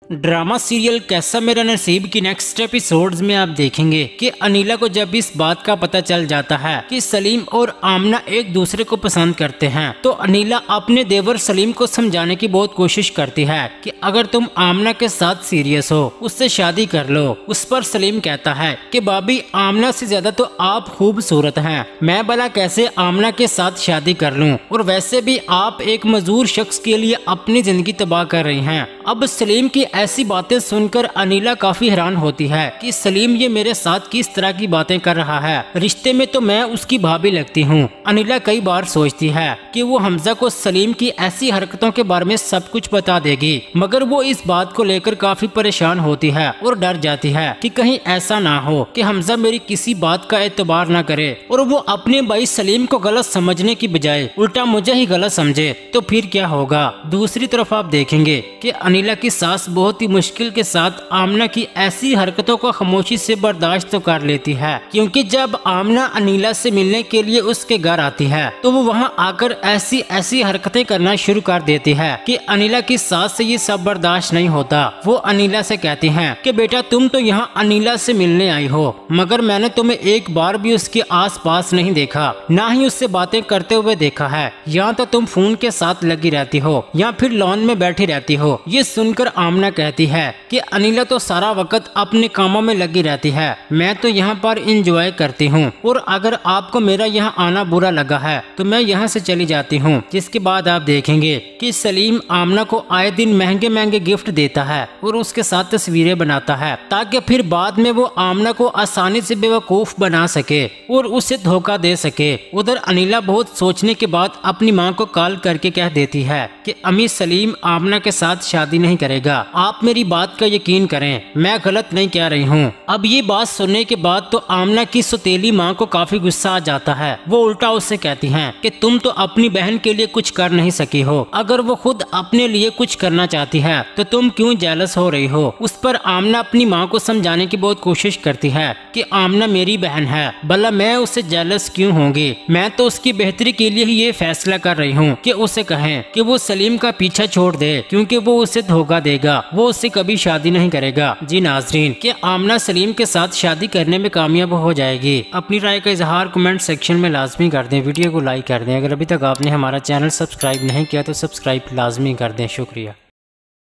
Drama serial कैसा मेरा नसीब की नेक्स्ट एपिसोड्स में आप देखेंगे कि अनीला को जब इस बात का पता चल जाता है कि सलीम और आमना एक दूसरे को पसंद करते हैं, तो अनीला अपने देवर सलीम को समझाने की बहुत कोशिश करती है कि अगर तुम आमना के साथ सीरियस हो उससे शादी कर लो। उस पर सलीम कहता है कि भाभी आमना से ज्यादा तो आप खूबसूरत हैं, मैं भला कैसे आमना के साथ शादी कर लूं, और वैसे भी आप एक मजदूर शख्स के लिए अपनी जिंदगी तबाह कर रही हैं। अब सलीम की ऐसी बातें सुनकर अनीला काफी हैरान होती है कि सलीम ये मेरे साथ किस तरह की बातें कर रहा है, रिश्ते में तो मैं उसकी भाभी लगती हूँ। अनीला कई बार सोचती है कि वो हमजा को सलीम की ऐसी हरकतों के बारे में सब कुछ बता देगी, मगर वो इस बात को लेकर काफी परेशान होती है और डर जाती है कि कहीं ऐसा ना हो कि हमजा मेरी किसी बात का एतबार ना करे और वो अपने भाई सलीम को गलत समझने की बजाय उल्टा मुझे ही गलत समझे, तो फिर क्या होगा। दूसरी तरफ आप देखेंगे कि अनीला की सास बहुत ही मुश्किल के साथ आमना की ऐसी हरकतों को खामोशी से बर्दाश्त तो कर लेती है, क्योंकि जब आमना अनीला से मिलने के लिए उसके घर आती है तो वो वहाँ आकर ऐसी ऐसी हरकतें करना शुरू कर देती है कि अनीला की सास से ये सब बर्दाश्त नहीं होता। वो अनीला से कहती हैं कि बेटा तुम तो यहाँ अनीला से मिलने आई हो, मगर मैंने तुम्हें एक बार भी उसके आस पास नहीं देखा, ना ही उससे बातें करते हुए देखा है। यहाँ तो तुम फोन के साथ लगी रहती हो या फिर लॉन में बैठी रहती हो। ये सुनकर आमना कहती है कि अनीला तो सारा वक्त अपने कामों में लगी रहती है, मैं तो यहाँ पर इंजॉय करती हूँ, और अगर आपको मेरा यहाँ आना बुरा लगा है तो मैं यहाँ से चली जाती हूँ। जिसके बाद आप देखेंगे कि सलीम आमना को आए दिन महंगे महंगे गिफ्ट देता है और उसके साथ तस्वीरें बनाता है, ताकि फिर बाद में वो आमना को आसानी से बेवकूफ बना सके और उसे धोखा दे सके। उधर अनीला बहुत सोचने के बाद अपनी माँ को कॉल करके कह देती है कि अम्मी सलीम आमना के साथ शादी नहीं करेगा, आप मेरी बात का यकीन करें, मैं गलत नहीं कह रही हूँ। अब ये बात सुनने के बाद तो आमना की सौतेली माँ को काफी गुस्सा आ जाता है। वो उल्टा उससे कहती हैं कि तुम तो अपनी बहन के लिए कुछ कर नहीं सकी हो, अगर वो खुद अपने लिए कुछ करना चाहती है तो तुम क्यों जेलस हो रही हो। उस पर आमना अपनी माँ को समझाने की बहुत कोशिश करती है कि आमना मेरी बहन है, भला मैं उससे जेलस क्यों होंगी, मैं तो उसकी बेहतरी के लिए ही ये फैसला कर रही हूँ कि उसे कहें कि वो सलीम का पीछा छोड़ दे, क्योंकि वो उसे धोखा देगा, वो उससे कभी शादी नहीं करेगा। जी नाजरीन, कि आमना सलीम के साथ शादी करने में कामयाब हो जाएगी। अपनी राय का इजहार कमेंट सेक्शन में लाजमी कर दें, वीडियो को लाइक कर दें। अगर अभी तक आपने हमारा चैनल सब्सक्राइब नहीं किया तो सब्सक्राइब लाजमी कर दें। शुक्रिया।